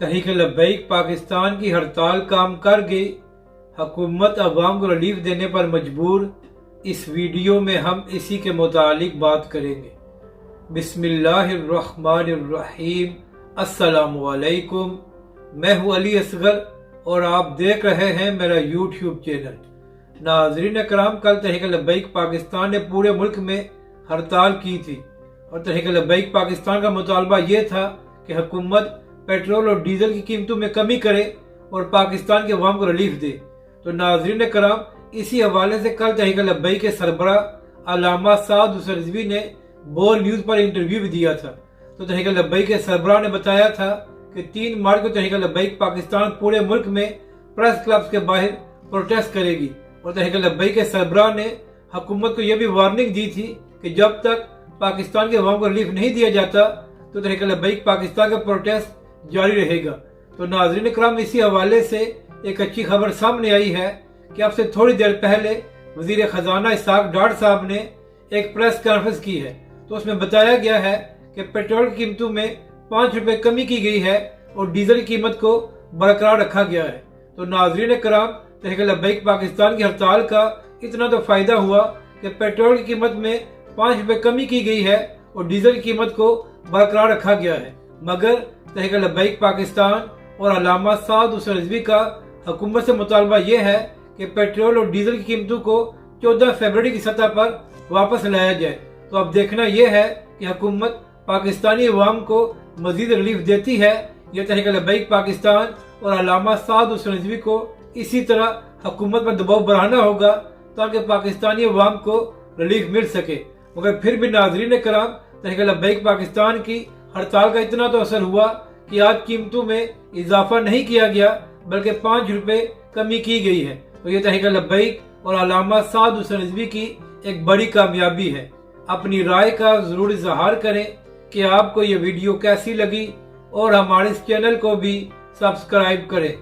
तहरीक लब्बैक पाकिस्तान की हड़ताल काम कर गई, हुकूमत अवाम को रिलीफ देने पर मजबूर। इस वीडियो में हम इसी के मुतालिक बात करेंगे। बिस्मिल्लाहिर्रहमानिर्रहीम। अस्सलामुअलैकुम। मैं हूँ अली असगर और आप देख रहे हैं मेरा यूट्यूब चैनल। नाज़रीन कराम, कल तहरीक लब्बैक पाकिस्तान ने पूरे मुल्क में हड़ताल की थी और तहरीक लब्बैक पाकिस्तान का मुतालबा ये था कि हुकूमत पेट्रोल और डीजल की कीमतों में कमी करे और पाकिस्तान के अवाम को रिलीफ दे। तो नाज़रीन कराम, इसी हवाले से कल तहरीक लब्बैक के सरबराह अल्लामा साद हुसैन रिजवी ने बोल न्यूज़ पर इंटरव्यू भी दिया था। तो तहरीक लब्बैक के सरबराह ने बताया था कि 3 मार्च को तहरीक लब्बैक पाकिस्तान पूरे मुल्क में प्रेस क्लब्स के बाहर प्रोटेस्ट करेगी और तहरीक लब्बैक के सरबराह ने हुकूमत को यह भी वार्निंग दी थी कि जब तक पाकिस्तान के अवाम को रिलीफ नहीं दिया जाता तो तहरीक लब्बैक पाकिस्तान का प्रोटेस्ट जारी रहेगा। तो नाज़रीन कराम, इसी हवाले से एक अच्छी खबर सामने आई है कि अब से थोड़ी देर पहले वजीर खजाना इसहाक डार साहब ने एक प्रेस कॉन्फ्रेंस की है। तो उसमें बताया गया है कि पेट्रोल की कीमतों में 5 रुपए कमी की गई है और डीजल की कीमत को बरकरार रखा गया है। तो नाज़रीन कराम, तहरीक लब्बैक पाकिस्तान की हड़ताल का इतना तो फायदा हुआ कि पेट्रोल की कीमत में 5 रुपए कमी की गई है और डीजल की कीमत को बरकरार रखा गया है। मगर तहरीक लब्बैक पाकिस्तान और अल्लामा साद हुसैन रिजवी का हुकूमत से मुतालबा यह है कि पेट्रोल और डीजल की कीमतों को 14 फरवरी की सतह पर वापस लाया जाए। तो अब देखना यह है कि हुकूमत पाकिस्तानी अवाम को मजीद रिलीफ देती है या तहरीक लब्बैक पाकिस्तान और अल्लामा साद हुसैन रिजवी को इसी तरह हुकूमत पर दबाव बढ़ाना होगा ताकि पाकिस्तानी अवाम को रिलीफ मिल सके। मगर फिर भी नाज़रीन कराम, तहरीक लब्बैक पाकिस्तान की हड़ताल का इतना तो असर हुआ कि आज कीमतों में इजाफा नहीं किया गया बल्कि 5 रुपए कमी की गई है। तो ये तहरीक लब्बैक और अल्लामा साद हुसैन रिजवी की एक बड़ी कामयाबी है। अपनी राय का जरूर इजहार करें कि आपको ये वीडियो कैसी लगी और हमारे इस चैनल को भी सब्सक्राइब करें।